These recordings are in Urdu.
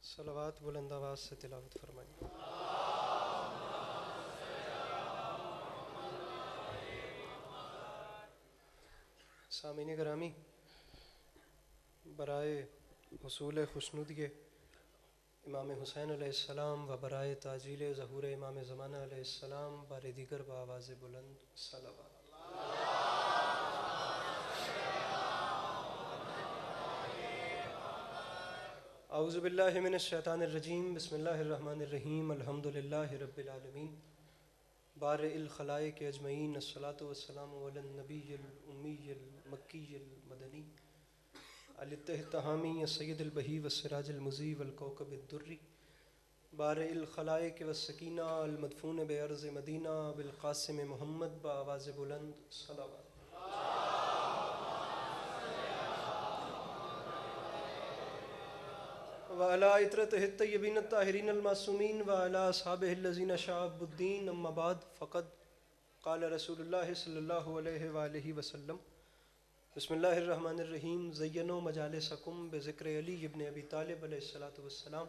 صلوات بلند آواز سے تلاوت فرمائیں۔ سامعین گرامی، برائے حصول خوشنودی امام حسین علیہ السلام و برائے تعجیل ظہور امام زمانہ علیہ السلام بار دیگر بآواز بلند صلوات۔ اعوذ باللہ من الشیطان الرجیم، بسم اللہ الرحمن الرحیم، الحمد للہ رب العالمین، بارئ الخلائق اجمعین، الصلاۃ والسلام علی النبی الامی المکی المدنی التحامی السید البہی والسراج المضی والکوکب الدری، بارئ الخلائق والسکینہ المدفون بارض مدینہ بالقاسم محمد بآواز بلند صلوات۔ وعلی عطرتہ الطیبین الطاہرین المعصومین وعلی اصحابہ الذین شعبوا الدین، اما بعد، فقد قال رسول اللہ صلی اللہ علیہ وآلہ وسلم، بسم اللہ الرحمن الرحیم، زینوا مجالسکم بذکر علی ابن ابی طالب علیہ السلام۔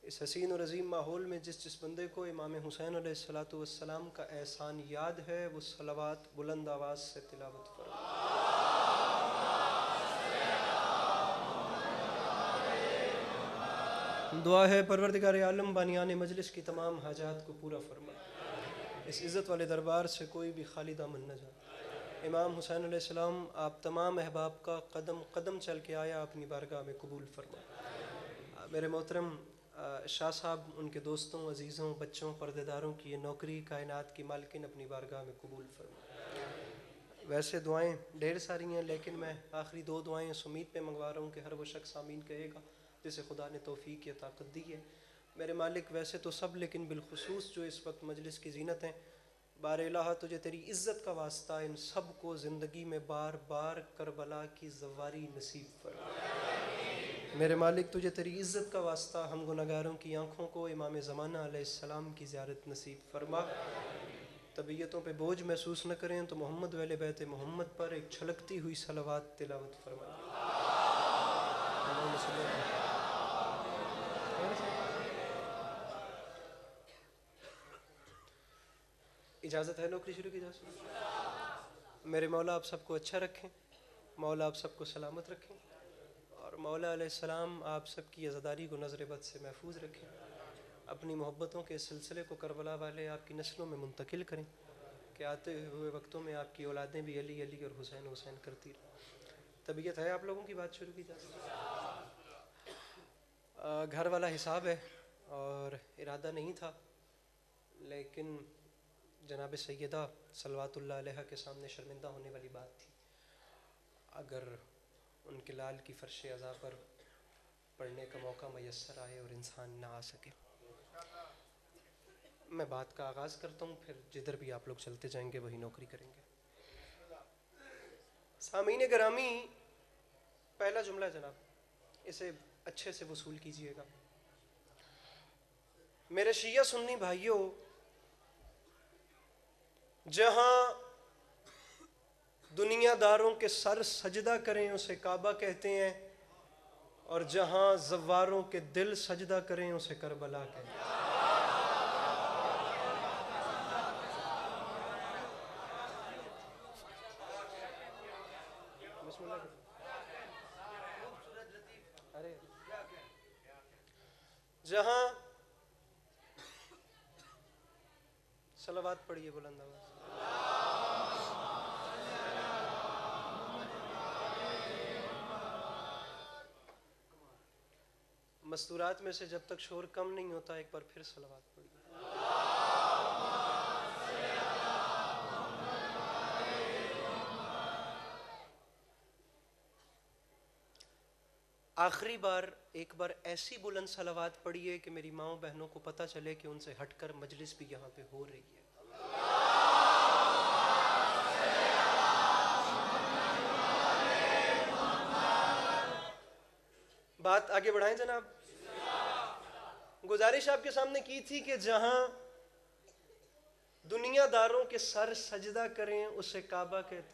اس حسین اور عظیم ماحول میں جس بندے کو امام حسین علیہ السلام کا احسان یاد ہے، وہ صلوات بلند آواز سے تلاوت فرمائے۔ دعا ہے پروردگار عالم بانیان مجلس کی تمام حاجات کو پورا فرمائے، اس عزت والے دربار سے کوئی بھی خالی دامن نہ جائے۔ امام حسین علیہ السلام آپ تمام احباب کا قدم قدم چل کے آیا اپنی بارگاہ میں قبول فرمائے۔ میرے محترم شاہ صاحب، ان کے دوستوں، عزیزوں، بچوں، پردے داروں کی یہ نوکری کائنات کی مالکن اپنی بارگاہ میں قبول فرمائے۔ ویسے دعائیں ڈھیر ساری ہیں، لیکن میں آخری دو دعائیں اس امید پہ منگوا رہا ہوں کہ ہر وہ شخص آمین کہے گا جسے خدا نے توفیق یا طاقت دی ہے۔ میرے مالک، ویسے تو سب، لیکن بالخصوص جو اس وقت مجلس کی زینت ہیں، بار الہ تجھے تیری عزت کا واسطہ ان سب کو زندگی میں بار بار کربلا کی زواری نصیب فرما۔ میرے مالک، تجھے تیری عزت کا واسطہ ہم گناہگاروں کی آنکھوں کو امام زمانہ علیہ السلام کی زیارت نصیب فرما۔ طبیعتوں پہ بوجھ محسوس نہ کریں تو محمد و اہل بیت محمد پر ایک چھلکتی ہوئی صلوات تلاوت فرما۔ اجازت ہے نوکری شروع کی جا سکتی؟ میرے مولا آپ سب کو اچھا رکھیں، مولا آپ سب کو سلامت رکھیں، اور مولا علیہ السلام آپ سب کی عزاداری کو نظر بد سے محفوظ رکھیں۔ اپنی محبتوں کے سلسلے کو کربلا والے آپ کی نسلوں میں منتقل کریں کہ آتے ہوئے وقتوں میں آپ کی اولادیں بھی علی علی اور حسین حسین کرتی رہیں۔ طبیعت ہے آپ لوگوں کی؟ بات شروع کی جا سکتی؟ گھر والا حساب ہے اور ارادہ نہیں تھا، لیکن جناب سیدہ صلوات اللہ علیہ کے سامنے شرمندہ ہونے والی بات تھی اگر ان کے لال کی فرش عزا پر پڑھنے کا موقع میسر آئے اور انسان نہ آ سکے۔ میں بات کا آغاز کرتا ہوں، پھر جدھر بھی آپ لوگ چلتے جائیں گے وہی نوکری کریں گے۔ سامعین گرامی، پہلا جملہ جناب، اسے اچھے سے وصول کیجئے گا۔ میرے شیعہ سنی بھائیوں، جہاں دنیا داروں کے سر سجدہ کریں اسے کعبہ کہتے ہیں، اور جہاں زواروں کے دل سجدہ کریں اسے کربلا کہتے ہیں۔ جہاں صلوات پڑھیے بلند آواز۔ مستورات میں سے جب تک شور کم نہیں ہوتا ایک بار پھر صلوات پڑھیے۔ آخری بار ایک بار ایسی بلند صلوات پڑھیے کہ میری ماؤں بہنوں کو پتہ چلے کہ ان سے ہٹ کر مجلس بھی یہاں پہ ہو رہی ہے۔ بات آگے بڑھائیں جناب۔ گزارش آپ کے سامنے کی تھی کہ جہاں دنیا داروں کے سر سجدہ کریں اسے کعبہ کہتے ہیں۔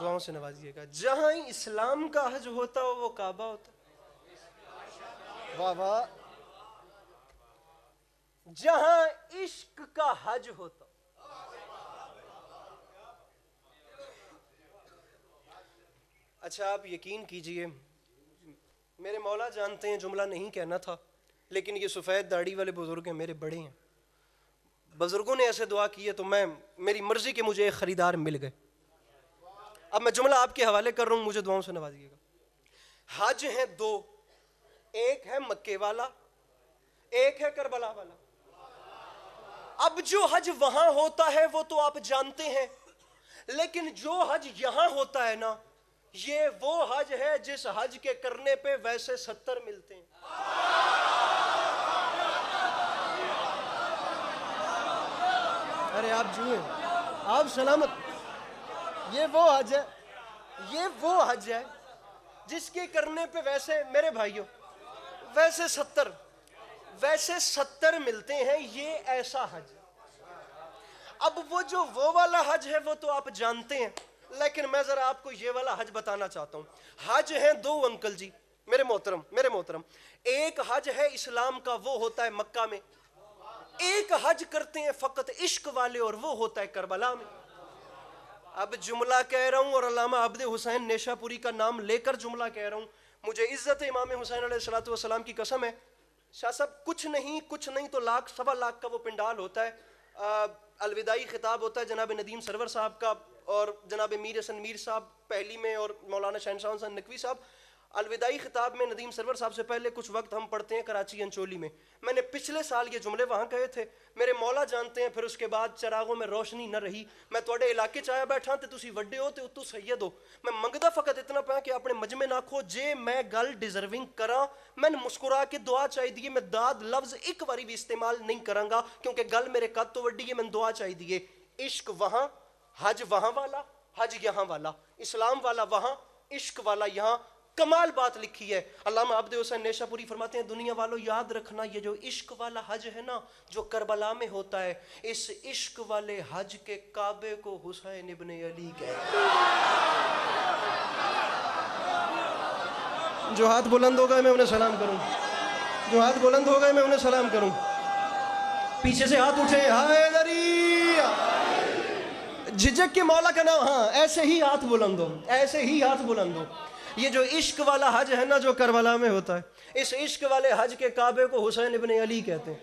دعاؤں سے نوازیے گا. جہاں اسلام کا حج ہوتا ہو وہ کعبہ ہوتا. واہ واہ. جہاں عشق کا حج ہوتا. اچھا آپ یقین کیجئے میرے مولا جانتے ہیں جملہ نہیں کہنا تھا لیکن یہ سفید داڑھی والے بزرگ ہیں میرے بڑے ہیں. بزرگوں نے ایسے دعا کی ہے تو میری مرضی کے مجھے ایک خریدار مل گئے. اب میں جملہ آپ کے حوالے کر رہا ہوں, مجھے دعاؤں سے نوازیے گا. حج ہیں دو, ایک ہے مکے والا, ایک ہے کربلا والا. اب جو حج وہاں ہوتا ہے وہ تو آپ جانتے ہیں, لیکن جو حج یہاں ہوتا ہے نا, یہ وہ حج ہے جس حج کے کرنے پہ ویسے 70 ملتے ہیں. ارے آپ جو ہیں, آپ سلامت. یہ وہ حج ہے, یہ وہ حج ہے جس کے کرنے پہ ویسے میرے بھائیوں ویسے 70 ملتے ہیں. یہ ایسا حج. اب وہ والا حج ہے وہ تو آپ جانتے ہیں, لیکن میں ذرا آپ کو یہ والا حج بتانا چاہتا ہوں. حج ہیں دو انکل جی میرے محترم. ایک حج ہے اسلام کا, وہ ہوتا ہے مکہ میں. ایک حج کرتے ہیں فقط عشق والے, اور وہ ہوتا ہے کربلا میں. اب جملہ کہہ رہا ہوں اور علامہ عبد حسین نیشا پوری کا نام لے کر جملہ کہہ رہا ہوں. مجھے عزت امام حسین علیہ السلام کی قسم ہے, شاہ صاحب کچھ نہیں تو لاکھ سوا لاکھ کا وہ پنڈال ہوتا ہے. الوداعی خطاب ہوتا ہے جناب ندیم سرور صاحب کا, اور جناب میر حسن میر صاحب پہلی میں, اور مولانا شہنشاہ حسن نقوی صاحب. الوداعی خطاب میں ندیم سرور صاحب سے پہلے کچھ وقت ہم پڑھتے ہیں کراچی انچولی میں. میں نے پچھلے سال یہ جملے وہاں کہے تھے, میرے مولا جانتے ہیں. پھر اس کے بعد چراغوں میں روشنی نہ رہی. میں توڑے علاقے چایا بیٹھا تے تسی وڈے ہو تے اتو سید ہو. میں منگدا فقط اتنا پیا کہ اپنے مجمع نہ کھو, جے میں گل ڈیزرونگ کراں میں مسکرا کے دعا چاہی دیے. میں داد لفظ ایک باری بھی استعمال نہیں کروں گا کیونکہ گل میرے قد تو وڈی ہے. میں دعا چاہی دیے. عشق وہاں, حج وہاں والا, حج یہاں والا. اسلام والا وہاں, عشق والا یہاں. کمال بات لکھی ہے. علامہ عبد حسین نیشا پوری فرماتے ہیں دنیا والوں یاد رکھنا یہ جو عشق والا حج ہے نا جو کربلا میں ہوتا ہے, اس عشق والے حج کے کعبے کو حسین ابن علی کہتے ہیں. جو ہاتھ بلند ہوگا میں انہیں سلام کروں, جو ہاتھ بلند ہوگا میں انہیں سلام کروں. پیچھے سے ہاتھ اٹھے, حیدری جھجک کے مولا کا نام. ہاں ایسے ہی ہاتھ بلند ہو, ایسے ہی ہاتھ بلند ہو. یہ جو عشق والا حج ہے نا جو کربلا میں ہوتا ہے, اس عشق والے حج کے کعبے کو حسین ابن علی کہتے ہیں.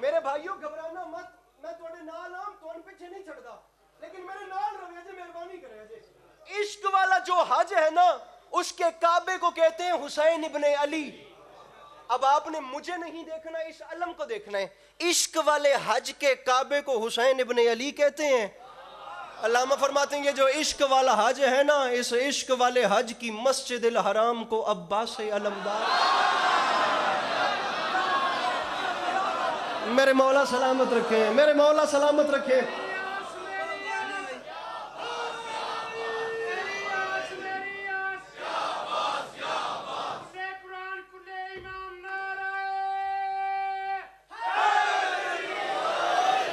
میرے بھائیوں گھبرانا مت, میں تھوڑے نال آم تو پیچھے نہیں چھڑتا, لیکن میرے نال روے جے مہربانی کرے جے. عشق والا جو حج ہے نا اس کے کعبے کو کہتے ہیں حسین ابن علی. اب آپ نے مجھے نہیں دیکھنا, اس علم کو دیکھنا ہے. عشق والے حج کے کعبے کو حسین ابن علی کہتے ہیں. علامہ فرماتے ہیں یہ جو عشق والا حج ہے نا, اس عشق والے حج کی مسجد الحرام کو عباس علمدار. میرے مولا سلامت رکھیں, میرے مولا سلامت رکھیں.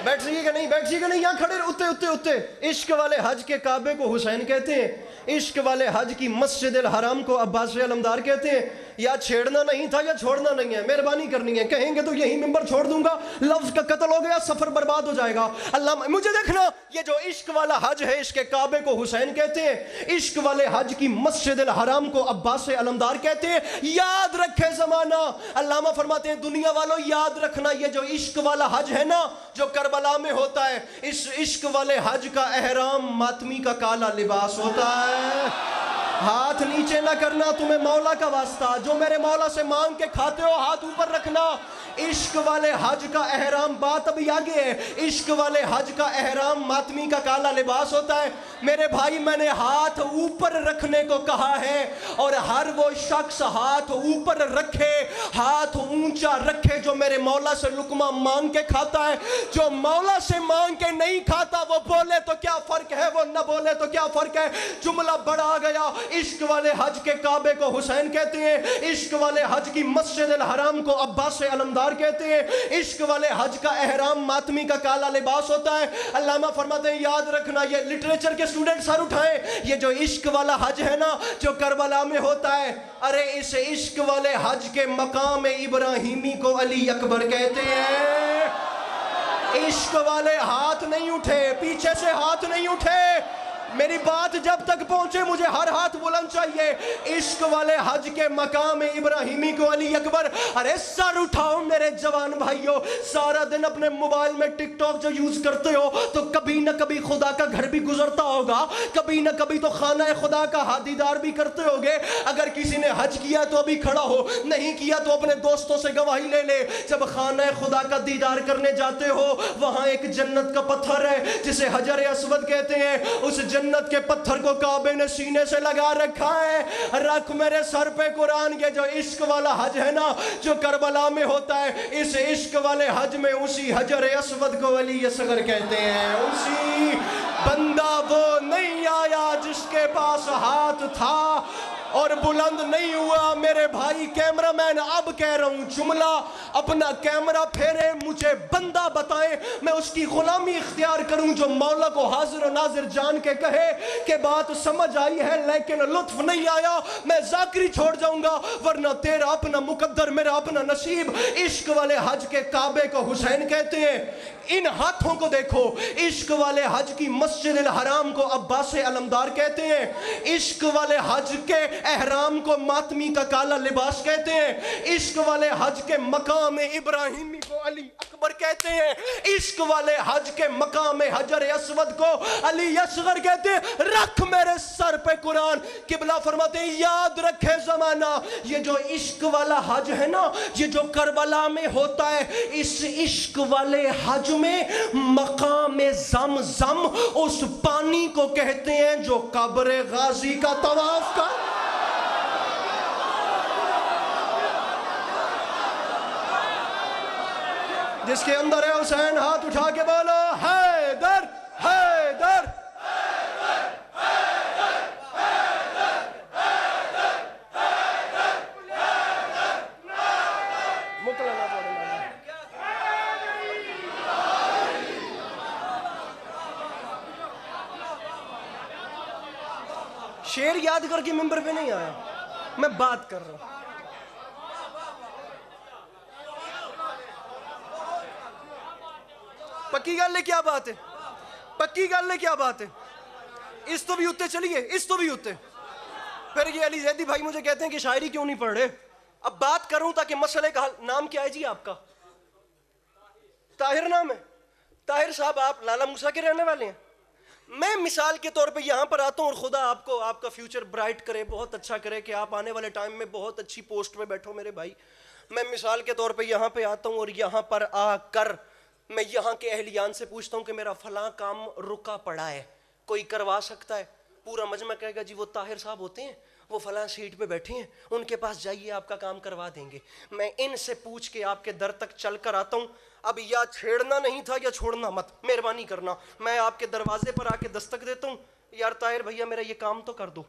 بیٹھیے گا نہیں, بیٹھیے گا نہیں, یہاں کھڑے اتے. عشق والے حج کے کعبے کو حسین کہتے ہیں, عشق والے حج کی مسجد الحرام کو عباس علمدار کہتے ہیں. یا چھیڑنا نہیں تھا یا چھوڑنا نہیں ہے, مہربانی کرنی ہے. کہیں گے تو یہی ممبر چھوڑ دوں گا, لفظ کا قتل ہو گیا, سفر برباد ہو جائے گا. اللہ مجھے دیکھنا, یہ جو عشق والا حج ہے اس کے کعبے کو حسین کہتے ہیں, عشق والے حج کی مسجد الحرام کو عباس علمدار کہتے ہیں. یاد رکھے زمانہ. علامہ فرماتے ہیں دنیا والوں یاد رکھنا یہ جو عشق والا حج ہے نا جو کربلا میں ہوتا ہے, اس عشق والے حج کا احرام ماتمی کا کالا لباس ہوتا ہے. ہاتھ نیچے نہ کرنا, تمہیں مولا کا واسطہ, جو میرے مولا سے مانگ کے کھاتے ہو ہاتھ اوپر رکھنا. عشق والے حج کا احرام, بات ابھی آگے ہے, عشق والے حج کا احرام ماتمی کا کالا لباس ہوتا ہے. میرے بھائی میں نے ہاتھ اوپر رکھنے کو کہا ہے, اور ہر وہ شخص ہاتھ اوپر رکھے, ہاتھ اونچا رکھے جو میرے مولا سے لقمہ مانگ کے کھاتا ہے. جو مولا سے مانگ کے نہیں کھاتا وہ بولے تو کیا فرق ہے, وہ نہ بولے تو کیا فرق ہے. جملہ بڑا گیا. عشق والے حج کے کعبے کو حسین کہتے ہیں, عشق والے حج کی مسجد الحرام کو عباس علمدار علمدار کہتے ہیں عشق والے حج کا احرام ماتمی کا کالا لباس ہوتا ہے. علامہ فرماتے ہیں یاد رکھنا, یہ لٹریچر کے اسٹوڈنٹ سر اٹھائیں, یہ جو عشق والا حج ہے نا جو کربلا میں ہوتا ہے, ارے اس عشق والے حج کے مقام ابراہیمی کو علی اکبر کہتے ہیں. عشق والے ہاتھ نہیں اٹھے, پیچھے سے ہاتھ نہیں اٹھے, میری بات جب تک پہنچے مجھے ہر ہاتھ بلند چاہیے. عشق والے حج کے مقام ابراہیمی کو علی اکبر. ارے سر اٹھاؤ میرے جوان بھائیوں, سارا دن اپنے موبائل میں ٹک ٹاک جو یوز کرتے ہو تو کبھی نہ کبھی خدا کا گھر بھی گزرتا ہوگا, کبھی نہ کبھی تو خانہ خدا کا دیدار بھی کرتے ہوگے. اگر کسی نے حج کیا تو ابھی کھڑا ہو, نہیں کیا تو اپنے دوستوں سے گواہی لے لے. جب خانہ خدا کا دیدار کرنے جاتے ہو وہاں ایک جنت کا پتھر ہے جسے حجر اسود کہتے ہیں, اس جنت کے پتھر کو کعبے نے سینے سے لگا رکھا ہے. رکھ میرے سر پہ قرآن, یہ جو عشق والا حج ہے نا جو کربلا میں ہوتا ہے, اس عشق والے حج میں اسی حجر اسود کو علی اصغر کہتے ہیں. اسی بندہ وہ نہیں آیا جس کے پاس ہاتھ تھا اور بلند نہیں ہوا. میرے بھائی کیمرہ مین اب کہہ رہا ہوں جملہ, اپنا کیمرہ پھیرے, مجھے بندہ بتائیں, میں اس کی غلامی اختیار کروں جو مولا کو حاضر و ناظر جان کے کہے کہ بات سمجھ آئی ہے لیکن لطف نہیں آیا, میں ذاکری چھوڑ جاؤں گا, ورنہ تیرا اپنا مقدر میرا اپنا نصیب. عشق والے حج کے کعبے کو حسین کہتے ہیں. ان ہاتھوں کو دیکھو, عشق والے حج کی مسجد الحرام کو عباس علمدار کہتے ہیں. عشق والے حج کے احرام کو ماتمی کا کالا لباس کہتے ہیں. عشق والے حج کے مقام ابراہیمی کو علی اکبر کہتے ہیں. عشق والے حج کے مقام حجر اسود کو علی اصغر کہتے ہیں. رکھ میرے سر پہ قرآن. قبلہ فرماتے ہیں یاد رکھے زمانہ, یہ جو عشق والا حج ہے نا یہ جو کربلا میں ہوتا ہے, اس عشق والے حج میں مقام زمزم اس پانی کو کہتے ہیں جو قبر غازی کا طواف کا. جس کے اندر ہے حسین ہاتھ اٹھا کے بولو حیدر حیدر. شعر یاد کر کے ممبر پہ نہیں آیا, میں بات کر رہا ہوں. پکی گل ہے کیا بات ہے, پکی گل ہے کیا بات ہے. اس تو بھی اتے چلیے, اس تو بھی اتے. پھر یہ علی زیدی بھائی مجھے کہتے ہیں کہ شاعری کیوں نہیں پڑھ رہے. اب بات کروں تاکہ مسئلے کا حل. نام کیا ہے جی آپ کا؟ طاہر نام ہے. طاہر صاحب آپ لالا موسیٰ کے رہنے والے ہیں. میں مثال کے طور پہ یہاں پر آتا ہوں اور خدا آپ کو آپ کا فیوچر برائٹ کرے, بہت اچھا کرے کہ آپ آنے والے ٹائم میں بہت اچھی پوسٹ پہ بیٹھو میرے بھائی. میں مثال کے طور پہ یہاں پہ آتا ہوں اور یہاں پر آ کر میں یہاں کے اہلیان سے پوچھتا ہوں کہ میرا فلاں کام رکا پڑا ہے, کوئی کروا سکتا ہے؟ پورا مجمع کہے گا جی وہ طاہر صاحب ہوتے ہیں, وہ فلاں سیٹ پہ بیٹھے ہیں, ان کے پاس جائیے آپ کا کام کروا دیں گے. میں ان سے پوچھ کے آپ کے در تک چل کر آتا ہوں. اب یا چھیڑنا نہیں تھا یا چھوڑنا مت, مہربانی کرنا. میں آپ کے دروازے پر آ کے دستک دیتا ہوں, یار طاہر بھیا میرا یہ کام تو کر دو.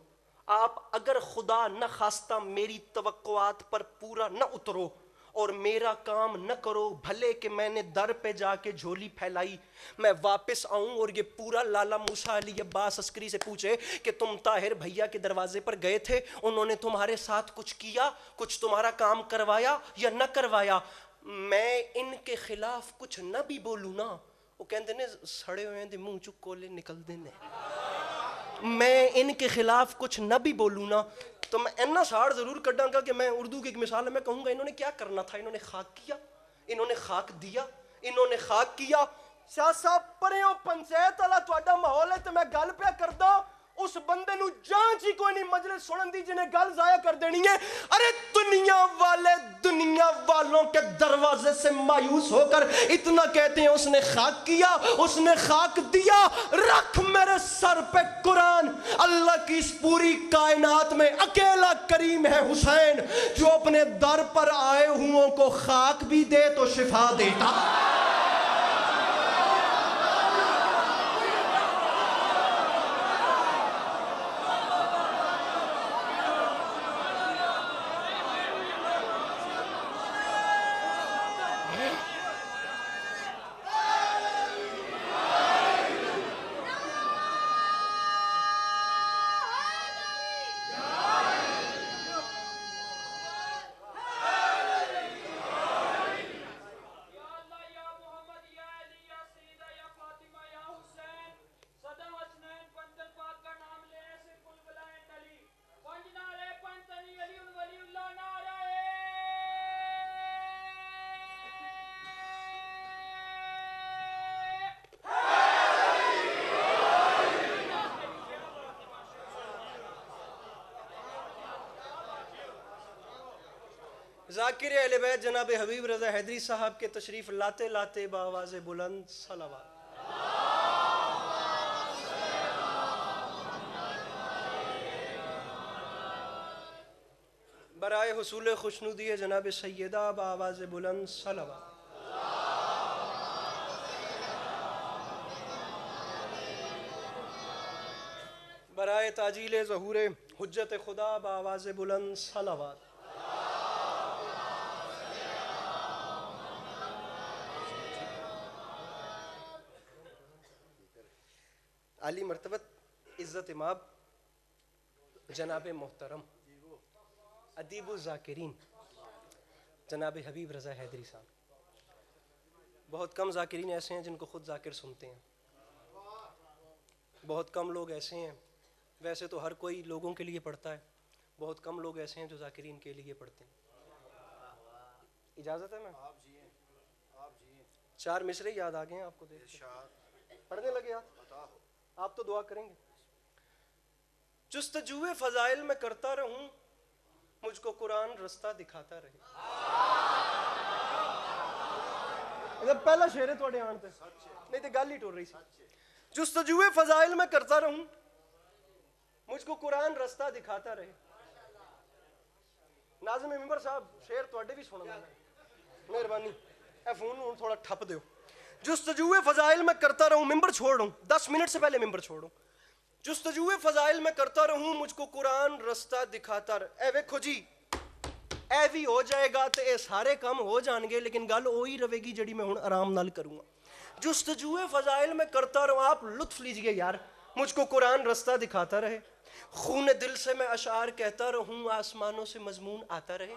آپ اگر خدا نہ خواستہ میری توقعات پر پورا نہ اترو اور میرا کام نہ کرو, بھلے کہ میں نے در پہ جا کے جھولی پھیلائی, میں واپس آؤں اور یہ پورا لالا موسیٰ علی عباس عسکری سے پوچھے کہ تم طاہر بھیا کے دروازے پر گئے تھے, انہوں نے تمہارے ساتھ کچھ کیا, کچھ تمہارا کام کروایا یا نہ کروایا, میں ان کے خلاف کچھ نہ بھی بولوں نا, وہ کہتے ہیں سڑے ہوئے ہیں منہ چو کولے نکل دینے, میں ان کے خلاف کچھ نہ بھی بولوں نا تو میں اینا ساڑ ضرور کٹاں گا کہ میں اردو کی ایک مثال ہے, میں کہوں گا انہوں نے کیا کرنا تھا, انہوں نے خاک کیا, انہوں نے خاک دیا, انہوں نے خاک کیا. شاہ صاحب پرے ہو پنچایت والا تہاڈا ماحول ہے تے میں گل پیا کردا, اس بندے نو جانچ ہی کوئی نہیں مجلس سنن دی جنہیں گل ضائع کر دینی ہے. ارے دنیا والے دنیا والوں کے دروازے سے مایوس ہو کر اتنا کہتے ہیں اس نے خاک کیا, اس نے خاک دیا. رکھ میرے سر پہ قرآن. اللہ کی اس پوری کائنات میں اکیلا کریم ہے حسین جو اپنے در پر آئے ہوں کو خاک بھی دے تو شفا دیتا. ذاکر اہل بیت جناب حبیب رضا حیدری صاحب کے تشریف لاتے لاتے بآواز بلند صلوات. برائے حصول خوشنودی جناب سیدہ بآواز بلند صلوات. برائے تاجیل ظہور حجت خدا بآواز بلند صلوات. عالی مرتبت عزت امام جناب محترم ادیب الذاکرین جناب حبیب رضا حیدری صاحب. بہت کم ذاکرین ایسے ہیں جن کو خود ذاکر سنتے ہیں. بہت کم لوگ ایسے ہیں، ویسے تو ہر کوئی لوگوں کے لیے پڑھتا ہے، بہت کم لوگ ایسے ہیں جو ذاکرین کے لیے پڑھتے ہیں. اجازت ہے؟ میں چار مصرے یاد آ گئے ہیں آپ کو دیکھ کے پڑھنے لگے. آپ تو دعا کریں گے. جستجوئے فضائل میں کرتا رہوں، مجھ کو قرآن رستہ دکھاتا رہے. پہلا شعر ہے تھوڑے آن تے نہیں تے گل ہی ٹور رہی سی. جستجوئے فضائل میں کرتا رہوں، مجھ کو قرآن رستہ دکھاتا رہے. ناظم ممبر صاحب شعر تواڈے بھی سننا ہے، مہربانی اے فون تھوڑا ٹھپ دیو. جستجوئے فضائل میں کرتا رہوں، ممبر چھوڑوں 10 منٹ سے پہلے ممبر چھوڑوں. جستجوئے فضائل میں کرتا رہوں، مجھ کو قرآن رستہ دکھاتا رہے. اے ویکھو جی اے بھی ہو جائے گا تے اے سارے کام ہو جان گے، لیکن گل وہی رہے گی جڑی میں ہن آرام نال کروں گا. جستجوئے فضائل میں کرتا رہوں، آپ لطف لیجئے یار، مجھ کو قرآن رستہ دکھاتا رہے. خون دل سے میں اشعار کہتا رہوں، آسمانوں سے مضمون آتا رہے.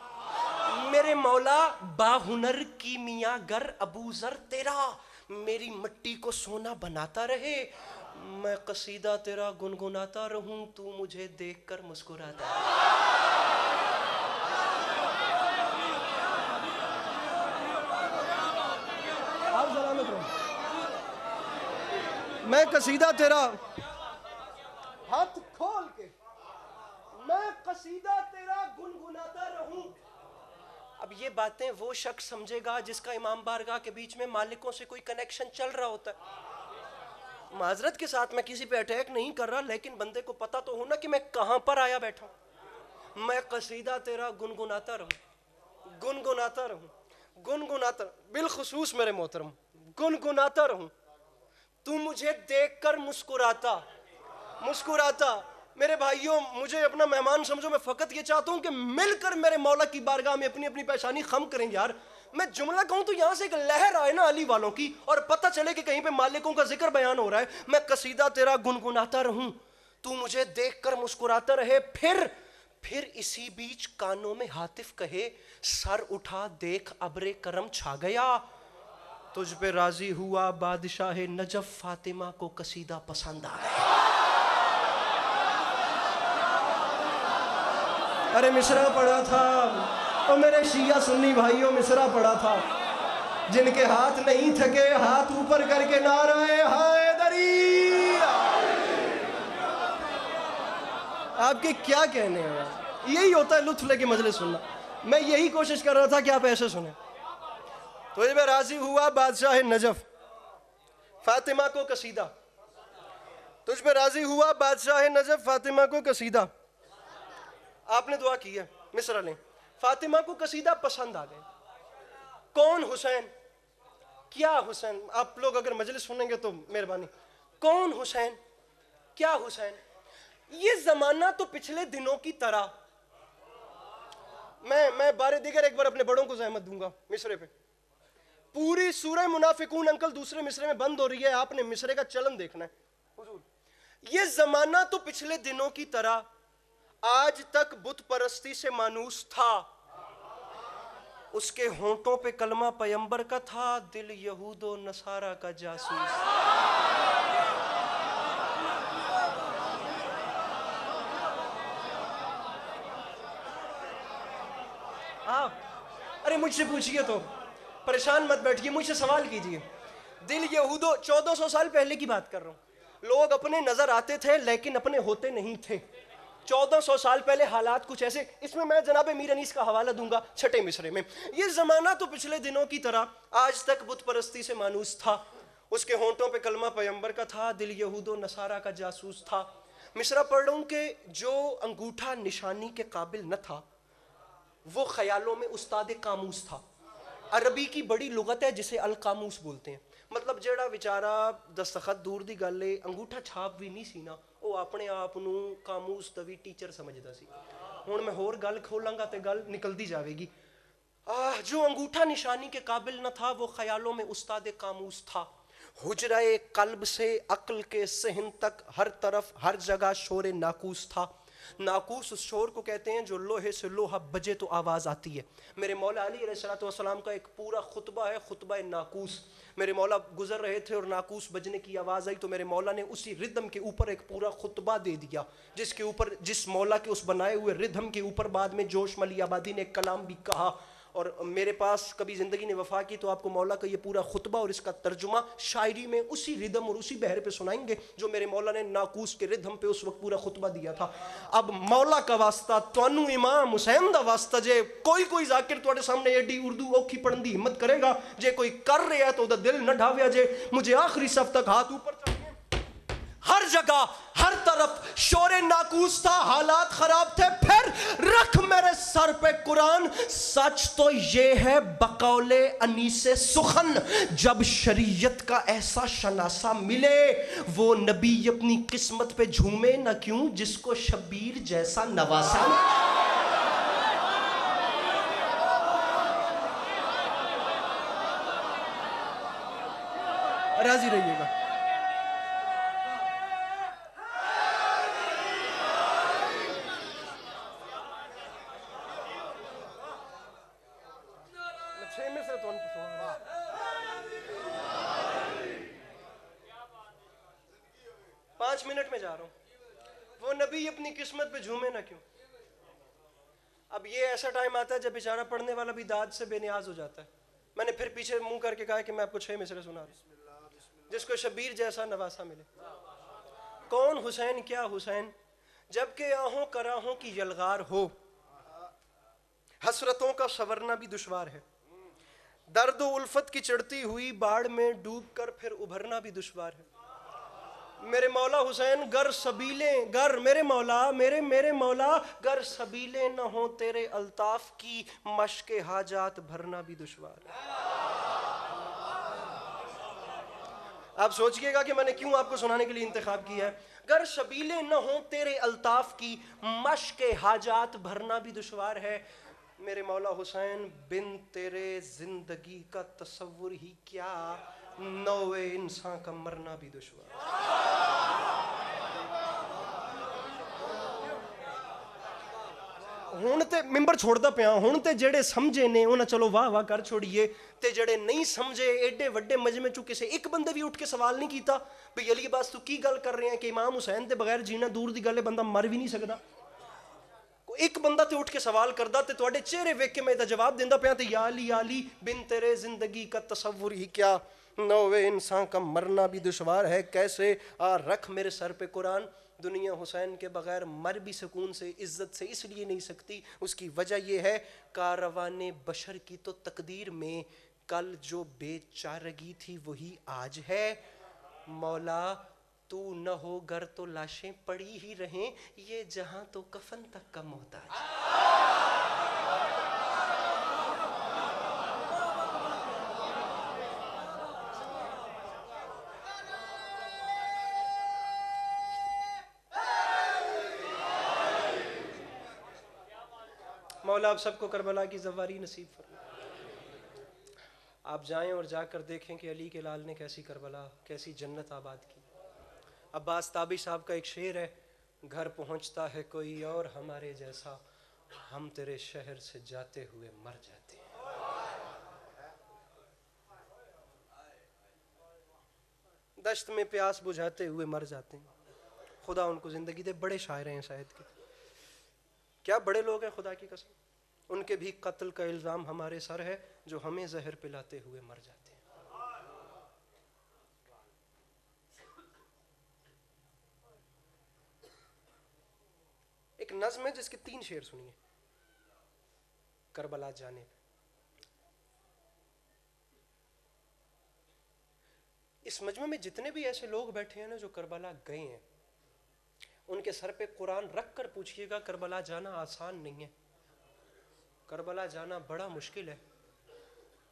میرے مولا با ہنر کی میاں گر ابو ذر تیرا میری مٹی کو سونا بناتا رہے. میں قصیدہ تیرا گنگناتا رہوں، تو مجھے دیکھ کر مسکراتا رہے. آپ سلامت رہو. میں قصیدہ تیرا ہاتھ کھول کے میں قصیدہ تیرا گنگناتا رہوں. اب یہ باتیں وہ شخص سمجھے گا جس کا امام بارگاہ کے بیچ میں مالکوں سے کوئی کنیکشن چل رہا ہوتا ہے. معذرت کے ساتھ میں کسی پہ اٹیک نہیں کر رہا، لیکن بندے کو پتہ تو ہونا کہ میں کہاں پر آیا بیٹھا ہوں. میں قصیدہ تیرا گنگناتا رہوں، گنگناتا رہوں، گنگناتا رہوں. بالخصوص میرے محترم گنگناتا رہوں، تو مجھے دیکھ کر مسکراتا مسکراتا. میرے بھائیوں مجھے اپنا مہمان سمجھو، میں فقط یہ چاہتا ہوں کہ مل کر میرے مولا کی بارگاہ میں اپنی اپنی پیشانی خم کریں یار. میں جملہ کہوں تو یہاں سے ایک لہر آئے نا علی والوں کی، اور پتہ چلے کہ کہیں پہ مالکوں کا ذکر بیان ہو رہا ہے. میں قصیدہ تیرا گنگناتا رہوں، تو مجھے دیکھ کر مسکراتا رہے. پھر اسی بیچ کانوں میں ہاتف کہے، سر اٹھا دیکھ ابر کرم چھا گیا. تجھ پہ راضی ہوا بادشاہ نجف، فاطمہ کو قصیدہ پسند آ گیا. ارے مصرع پڑھا تھا اور میرے شیعہ سنی بھائیوں، مصرع پڑھا تھا. جن کے ہاتھ نہیں تھکے ہاتھ اوپر کر کے نعرہ حیدری. آپ کے کیا کہنے ہیں؟ یہی ہوتا ہے لطف لے کے مجلس سننا. میں یہی کوشش کر رہا تھا کہ آپ ایسے سنیں. تجھ پہ راضی ہوا بادشاہ نجف، فاطمہ کو قصیدہ. تجھ پہ راضی ہوا بادشاہ نجف، فاطمہ کو قصیدہ. آپ نے دعا کی ہے، مصرع لیں. فاطمہ کو قصیدہ پسند آ گئے. کون حسین؟ کیا حسین؟ آپ لوگ اگر مجلس سنیں گے تو مہربانی. کون حسین؟ کیا حسین؟ یہ زمانہ تو پچھلے دنوں کی طرح. میں بارے دیگر ایک بار اپنے بڑوں کو زحمت دوں گا مصرے پہ. پوری سورہ منافقون انکل دوسرے مصرے میں بند ہو رہی ہے، آپ نے مصرے کا چلن دیکھنا ہے. حضور یہ زمانہ تو پچھلے دنوں کی طرح، آج تک بت پرستی سے مانوس تھا. اس کے ہونٹوں پہ کلمہ پیمبر کا تھا، دل یہود و نصارہ کا جاسوس. آپ ارے مجھ سے پوچھئے تو پریشان مت بیٹھئے، مجھ سے سوال کیجئے. دل یہودو 1400 سال پہلے کی بات کر رہا ہوں. لوگ اپنے نظر آتے تھے لیکن اپنے ہوتے نہیں تھے. 1400 سال پہلے حالات کچھ ایسے. اس میں جناب میر انیس کا حوالہ دوں گا چھٹے مصرے میں. یہ زمانہ تو پچھلے دنوں کی طرح آج تک بت پرستی سے مانوس تھا. اس کے ہونٹوں پہ کلمہ پیغمبر کا تھا, دل یہود و نصارہ کا جاسوس تھا. مصرع پڑھ رہا ہوں کہ جو انگوٹھا نشانی کے قابل نہ تھا وہ خیالوں میں استاد قاموس تھا. عربی کی بڑی لغت ہے جسے القاموس بولتے ہیں. مطلب جیڑا بیچارہ دستخط دور دی گل ہے, انگوٹھا چھاپ بھی نہیں سی نا, وہ اپنے آپ نو قاموس دا بھی ٹیچر سمجھدا سی. ہن میں ہور گل کھولاں گا تے گل نکلدی جاوے گی. جو انگوٹھا نشانی کے قابل نہ تھا وہ خیالوں میں استاد قاموس تھا. حجرہ قلب سے عقل کے صحن تک ہر طرف ہر جگہ شور ناقوس تھا. ناقوس اس شور کو کہتے ہیں جو لوہے سے لوہا بجے تو آواز آتی ہے. میرے مولا علی علیہ السلام کا ایک پورا خطبہ ہے, خطبہ ناقوس. میرے مولا گزر رہے تھے اور ناقوس بجنے کی آواز آئی تو میرے مولا نے اسی ردم کے اوپر ایک پورا خطبہ دے دیا, جس کے اوپر جس مولا کے اس بنائے ہوئے ردم کے اوپر بعد میں جوش ملی آبادی نے ایک کلام بھی کہا. اور میرے پاس کبھی زندگی نے وفا کی تو آپ کو مولا کا یہ پورا خطبہ اور اس کا ترجمہ شاعری میں اسی ردم اور اسی بہر پہ سنائیں گے جو میرے مولا نے ناقوس کے ردم پہ اس وقت پورا خطبہ دیا تھا. اب مولا کا واسطہ تانوں امام حسین دا واسطہ, جے کوئی ذاکر تواڈے سامنے ایڈی اردو اوکھی پڑھن دی ہمت کرے گا, جے کوئی کر رہا ہے تو دا دل نہ ڈھاویا جے. مجھے آخری صف تک ہاتھ اوپر چاہیے. ہر جگہ ہر طرف شور ناقوس تھا, حالات خراب تھے. پھر رکھ میرے سر پہ قرآن, سچ تو یہ ہے بقول انیس سخن, جب شریعت کا ایسا شناسہ ملے وہ نبی اپنی قسمت پہ جھومے نہ کیوں جس کو شبیر جیسا نواسا. راضی رہیے گا. منٹ میں جا رہا ہوں. وہ نبی اپنی قسمت پہ جھومے نہ کیوں. اب یہ ایسا ٹائم آتا ہے جب بیچارہ پڑھنے والا بھی داد سے بے نیاز ہو جاتا ہے. میں نے پھر پیچھے منہ کر کے کہا کہ میں آپ کو 6 مصرے سنا رہا ہوں. جس کو شبیر جیسا نواسا ملے. کون حسین کیا حسین, جب کہ آہوں کراہوں کی یلغار ہو, حسرتوں کا سورنا بھی دشوار ہے. درد و الفت کی چڑھتی ہوئی باڑ میں ڈوب کر پھر ابھرنا بھی دشوار ہے. میرے مولا حسین گر سبیلیں گر میرے مولا گر سبیلیں نہ ہوں تیرے الطاف کی, مشق حاجات بھرنا بھی دشوار ہے. آپ سوچئے گا کہ میں نے کیوں آپ کو سنانے کے لیے انتخاب کیا ہے. گر سبیلیں نہ ہوں تیرے الطاف کی, مشق حاجات بھرنا بھی دشوار ہے. میرے مولا حسین بن تیرے زندگی کا تصور ہی کیا, نوے انسان کا مرنا بھی دشوار. ہون تے ممبر چھوڑتا پیا, ہون تے جڑے سمجھے نے انہاں چلو واہ واہ کر چھوڑیے, تے جڑے نہیں سمجھے ایڈے وڈے مجمع چوں کسے ایک بندے بھی اٹھ کے سوال نہیں کیتا بھئی علی عباس تو کی گل کر رہے ہیں کہ امام حسین تے بغیر جینا دور دی گل ہے, بندہ مر بھی نہیں سکدا. ایک بندہ تے اٹھ کے سوال کردا تے تواڈے چہرے ویکھ کے میں دا جواب دیندا پیا تے یا علی بن تیرے زندگی کا تصور ہی کیا, نوے انسان کا مرنا بھی دشوار ہے. کیسے رکھ میرے سر پہ قرآن, دنیا حسین کے بغیر مر بھی سکون سے عزت سے اس لیے نہیں سکتی, اس کی وجہ یہ ہے کاروان بشر کی تو تقدیر میں کل جو بے چارگی تھی وہی آج ہے. مولا تو نہ ہو گر تو لاشیں پڑی ہی رہیں, یہ جہاں تو کفن تک کا محتاج. مولا آپ سب کو کربلا کی زواری نصیب فرمائے. آپ جائیں اور جا کر دیکھیں کہ علی کے لال نے کیسی کربلا کیسی جنت آباد کی. عباس تابی صاحب کا ایک شعر ہے, گھر پہنچتا ہے کوئی اور ہمارے جیسا, ہم تیرے شہر سے جاتے ہوئے مر جاتے ہیں. دشت میں پیاس بجھاتے ہوئے مر جاتے ہیں. خدا ان کو زندگی دے, بڑے شاعر ہیں شاید کے, کیا بڑے لوگ ہیں خدا کی قسم. ان کے بھی قتل کا الزام ہمارے سر ہے جو ہمیں زہر پلاتے ہوئے مر جاتے ہیں. ایک نظم ہے جس کے 3 شعر سنیے، کربلا جانے پہ۔ اس مجمع میں جتنے بھی ایسے لوگ بیٹھے ہیں نا جو کربلا گئے ہیں، ان کے سر پہ قرآن رکھ کر پوچھئے گا کربلا جانا آسان نہیں ہے، کربلا جانا بڑا مشکل ہے،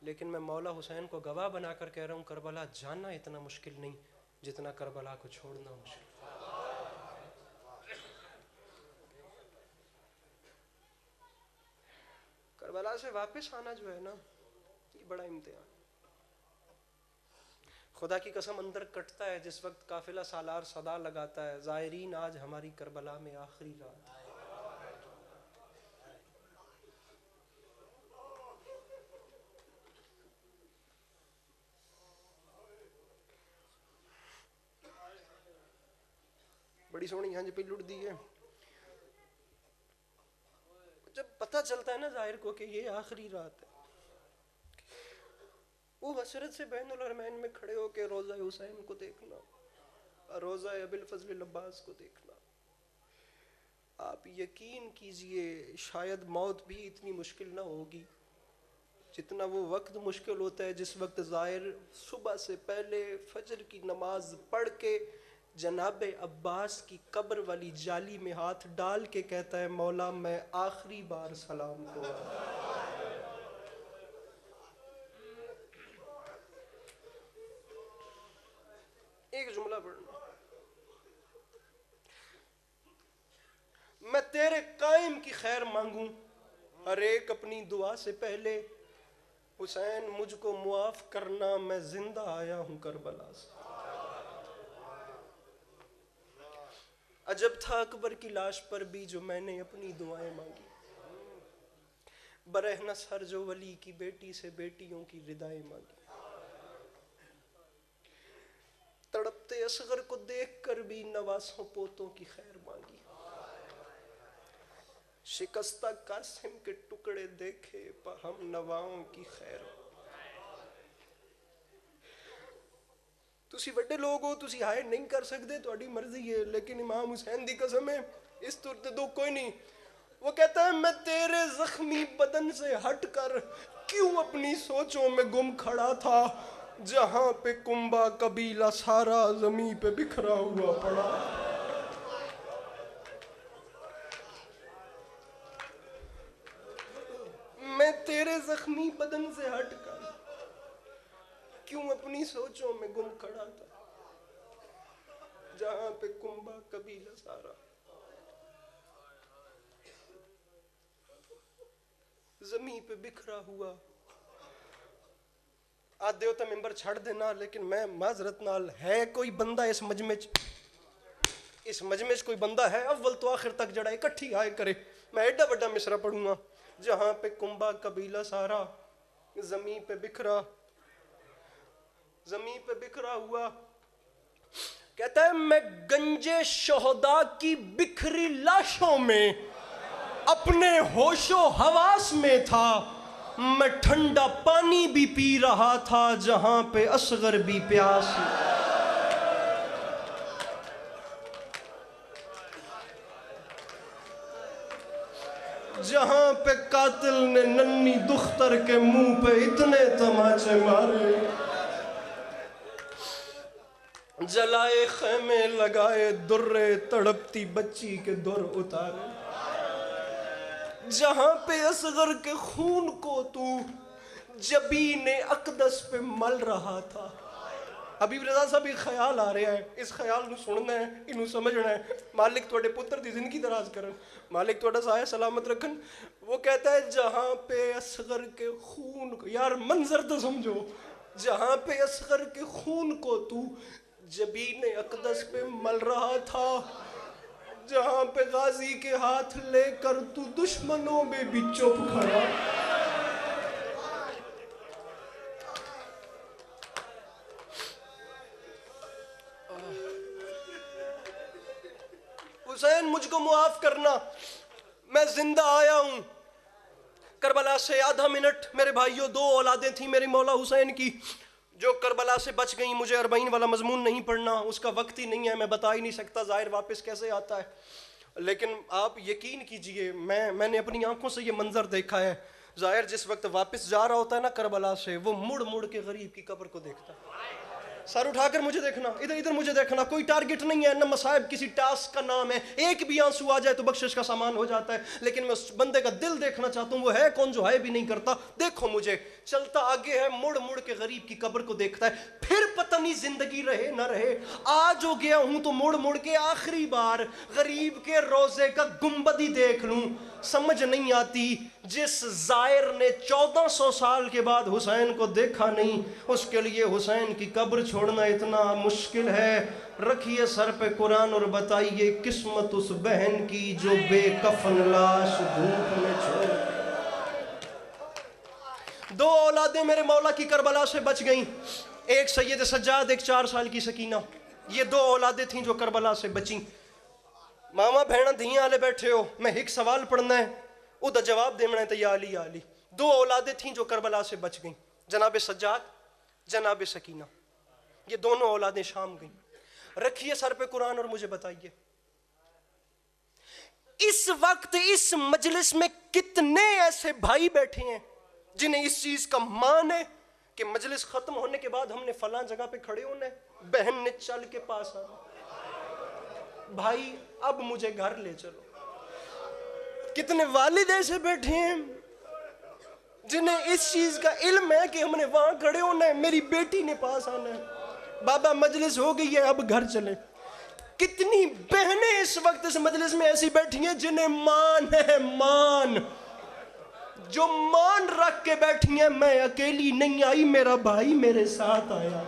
لیکن میں مولا حسین کو گواہ بنا کر کہہ رہا ہوں کربلا جانا اتنا مشکل نہیں جتنا کربلا کو چھوڑنا مشکل۔ کربلا سے واپس آنا جو ہے نا، یہ بڑا امتحان۔ خدا کی قسم اندر کٹتا ہے جس وقت قافلہ سالار صدا لگاتا ہے زائرین آج ہماری کربلا میں آخری رات۔ بڑی سونی ہنج پہ لٹ دی ہے۔ جب پتہ چلتا ہے نا ظاہر کو کہ یہ آخری رات ہے، وہ حسرت سے بین الحرمین میں کھڑے ہو کے روضہ حسین کو دیکھنا، روضہ ابی الفضل العباس کو دیکھنا، آپ یقین کیجئے شاید موت بھی اتنی مشکل نہ ہوگی جتنا وہ وقت مشکل ہوتا ہے جس وقت ظاہر صبح سے پہلے فجر کی نماز پڑھ کے جناب عباس کی قبر والی جالی میں ہاتھ ڈال کے کہتا ہے مولا میں آخری بار سلام کو ایک جملہ پڑھنا، میں تیرے قائم کی خیر مانگوں ہر ایک اپنی دعا سے پہلے، حسین مجھ کو معاف کرنا میں زندہ آیا ہوں کربلا سے۔ عجب تھا اکبر کی لاش پر بھی جو میں نے اپنی دعائیں مانگی، برہنس ہر جو ولی کی بیٹی سے بیٹیوں کی ردائیں مانگی، تڑپتے اصغر کو دیکھ کر بھی نواسوں پوتوں کی خیر مانگی، شکستہ قاسم کے ٹکڑے دیکھے پر ہم نواؤں کی خیر۔ تسی بڑے لوگ ہو، تسی ہائے نہیں کر سکتے، تہاڈی مرضی ہے، لیکن امام حسین دی قسم ہے اس طور تے دکھ کوئی نہیں۔ وہ کہتا ہے میں تیرے زخمی بدن سے ہٹ کر کیوں اپنی سوچوں میں گم کھڑا تھا، جہاں پہ کنبہ قبیلہ سارا زمین پہ بکھرا ہوا پڑا۔ میں تیرے زخمی بدن سے ہٹ کر کیوں اپنی سوچوں میں گم کھڑا تھا، جہاں پہ کنبہ قبیلہ سارا زمین پہ بکھرا ہوا۔ آدھے ہوتا ممبر چھڑ دینا، لیکن میں معذرت نال ہے کوئی بندہ اس مجمع کوئی بندہ ہے اول تو آخر تک جڑا اکٹھی آئے کرے، میں ایڈا بڑا مصرع پڑھوں گا، جہاں پہ کنبہ قبیلہ سارا زمین پہ بکھرا ہوا۔ کہتا ہے میں گنجے شہداء کی بکھری لاشوں میں اپنے ہوش و حواس میں تھا، میں ٹھنڈا پانی بھی پی رہا تھا جہاں پہ اصغر بھی پیاس۔ جہاں پہ قاتل نے ننھی دختر کے منہ پہ اتنے تماچے مارے، جلائے خیمے لگائے درے تڑپتی بچی کے در اتارے، جہاں پہ اصغر کے خون کو تو جبین اقدس پہ مل رہا تھا۔ حبیب رضا صاحب ایک خیال آ رہا ہے، اس خیال نو سننا ہے، انہوں سمجھنا ہے، مالک توڑے پتر دی زندگی دراز کرن، مالک توڑا سایہ سلامت رکھن۔ وہ کہتا ہے جہاں پہ اصغر کے خون کو، یار منظر تو سمجھو، جہاں پہ اصغر کے خون کو تو جبین اقدس پہ مل رہا تھا، جہاں پہ غازی کے ہاتھ لے کر تو دشمنوں میں بھی چپ کھڑا۔ حسین مجھ کو معاف کرنا، میں زندہ آیا ہوں۔ کربلا سے آدھا منٹ میرے بھائیوں، 2 اولادیں تھیں میری مولا حسین کی جو کربلا سے بچ گئیں۔ مجھے 40 والا مضمون نہیں پڑھنا، اس کا وقت ہی نہیں ہے، میں بتا ہی نہیں سکتا ظاہر واپس کیسے آتا ہے۔ لیکن آپ یقین کیجئے میں نے اپنی آنکھوں سے یہ منظر دیکھا ہے. ظاہر جس وقت واپس جا رہا ہوتا ہے نا کربلا سے, وہ مڑ مڑ کے غریب کی قبر کو دیکھتا ہے. سر اٹھا کر مجھے دیکھنا, ادھر مجھے دیکھنا, کوئی ٹارگٹ نہیں ہے, نہ مصائب کسی ٹاسک کا نام ہے, ایک بھی آنسو آ جائے تو بخشش کا سامان ہو جاتا ہے. لیکن میں اس بندے کا دل دیکھنا چاہتا ہوں, وہ ہے کون جو ہائے بھی نہیں کرتا. دیکھو مجھے, چلتا آگے ہے, مڑ مڑ کے غریب کی قبر کو دیکھتا ہے. پھر پتہ نہیں زندگی رہے نہ رہے, آج ہو گیا ہوں تو مڑ مڑ کے آخری بار غریب کے روزے کا گنبد ہی دیکھ لوں. سمجھ نہیں آتی, جس زائر نے 1400 سال کے بعد حسین کو دیکھا نہیں, اس کے لیے حسین کی قبر چھوڑنا اتنا مشکل ہے. رکھیے سر پہ قرآن اور بتائیے قسمت اس بہن کی جو بے کفن لاش دھوپ میں چھوڑ. 2 اولادیں میرے مولا کی کربلا سے بچ گئیں, ایک سید سجاد, ایک 4 سال کی سکینہ. یہ 2 اولادیں تھیں جو کربلا سے بچیں. ماما بہنہ دھیاں آلے بیٹھے ہو, میں ایک سوال پڑھنا ہے, ادھر جواب دینا ہے. تو یا علی یا علی. 2 اولادیں تھیں جو کربلا سے بچ گئیں, جناب سجاد, جناب سکینہ. یہ دونوں اولادیں شام گئیں. رکھیے سر پہ قرآن اور مجھے بتائیے, اس وقت اس مجلس میں کتنے ایسے بھائی بیٹھے ہیں جنہیں اس چیز کا مان ہے کہ مجلس ختم ہونے کے بعد ہم نے فلاں جگہ پہ کھڑے ہونا ہے, بہن نے چل کے پاس آنا, بھائی اب مجھے گھر لے چلو. کتنے والد ایسے بیٹھے ہیں جنہیں اس چیز کا علم ہے کہ ہم نے وہاں کھڑے ہونا ہے, میری بیٹی نے پاس آنا ہے, بابا مجلس ہو گئی ہے اب گھر چلیں. کتنی بہنیں اس وقت اس مجلس میں ایسی بیٹھی ہیں جنہیں مان ہے, مان, جو مان رکھ کے بیٹھی ہیں, میں اکیلی نہیں آئی, میرا بھائی میرے ساتھ آیا,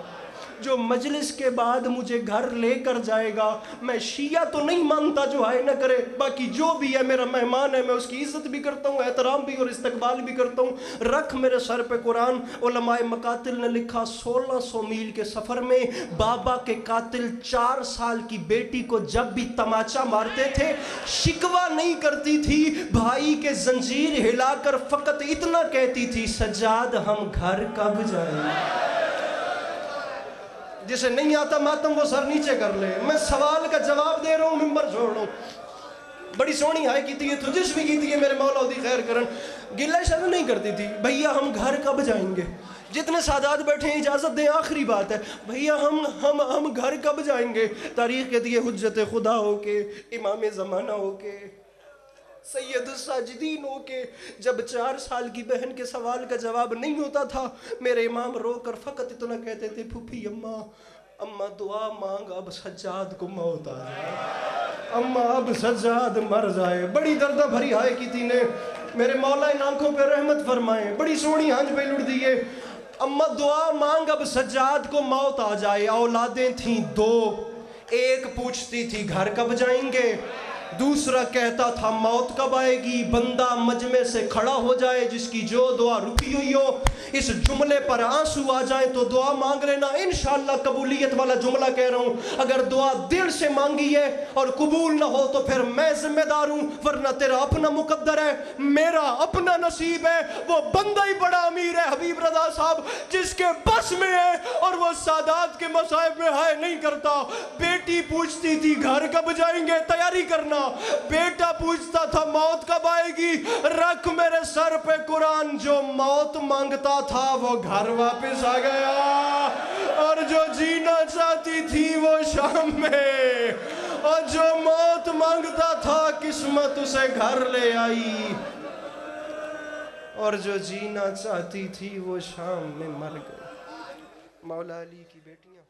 جو مجلس کے بعد مجھے گھر لے کر جائے گا. میں شیعہ تو نہیں مانتا جو ہائے نہ کرے, باقی جو بھی ہے میرا مہمان ہے, میں اس کی عزت بھی کرتا ہوں, احترام بھی اور استقبال بھی کرتا ہوں. رکھ میرے سر پہ قرآن. علماء مقاتل نے لکھا 1600 میل کے سفر میں بابا کے قاتل 4 سال کی بیٹی کو جب بھی تماچا مارتے تھے شکوہ نہیں کرتی تھی, بھائی کے زنجیر ہلا کر فقط اتنا کہتی تھی, سجاد ہم گھر کب جائیں. جسے نہیں آتا ماتم وہ سر نیچے کر لے, میں سوال کا جواب دے رہا ہوں, ممبر چھوڑ رہا ہوں. بڑی سونی ہائے کی تھی, تو جس بھی کی تھی میرے مولا دی خیر کرن, گلہ شرم نہیں کرتی تھی, بھئیہ ہم گھر کب جائیں گے. جتنے سادات بیٹھے ہیں اجازت دیں, آخری بات ہے, بھئیہ ہم گھر کب جائیں گے. تاریخ کہتی ہے حجت خدا ہو کے, امام زمانہ ہو کے, سید الساجدین ہو کے, جب 4 سال کی بہن کے سوال کا جواب نہیں ہوتا تھا, میرے امام رو کر فقط اتنا کہتے تھے, پھوپھی اماں دعا مانگ اب سجاد کو موت آ جائے, اماں اب سجاد مر جائے. بڑی دردہ بھری ہائے کی تھی نے, میرے مولا ان آنکھوں پہ رحمت فرمائیں, بڑی سونی ہنج پہ لڑ دیئے. اماں دعا مانگ اب سجاد کو موت آ جائے. اولادیں تھیں 2, ایک پوچھتی تھی گھر کب جائیں گے, دوسرا کہتا تھا موت کب آئے گی. بندہ مجمع سے کھڑا ہو جائے جس کی جو دعا رکی ہوئی ہو, اس جملے پر آنسو آ جائیں تو دعا مانگ لینا, انشاءاللہ قبولیت والا جملہ کہہ رہا ہوں. اگر دعا دل سے مانگی ہے اور قبول نہ ہو تو پھر میں ذمہ دار ہوں, ورنہ تیرا اپنا مقدر ہے, میرا اپنا نصیب ہے. وہ بندہ ہی بڑا امیر ہے حبیب رضا صاحب, جس کے بس میں ہے اور وہ سادات کے مصائب میں ہائے نہیں کرتا. بیٹی پوچھتی تھی گھر کب جائیں گے, تیاری کرنا. بیٹا پوچھتا تھا موت کب آئے گی. رکھ میرے سر پہ قرآن, جو موت مانگتا تھا وہ گھر واپس آ گیا, اور جو جینا چاہتی تھی وہ شام میں, اور جو موت مانگتا تھا قسمت اسے گھر لے آئی, اور جو جینا چاہتی تھی وہ شام میں مر گئی. مولا علی کی بیٹیاں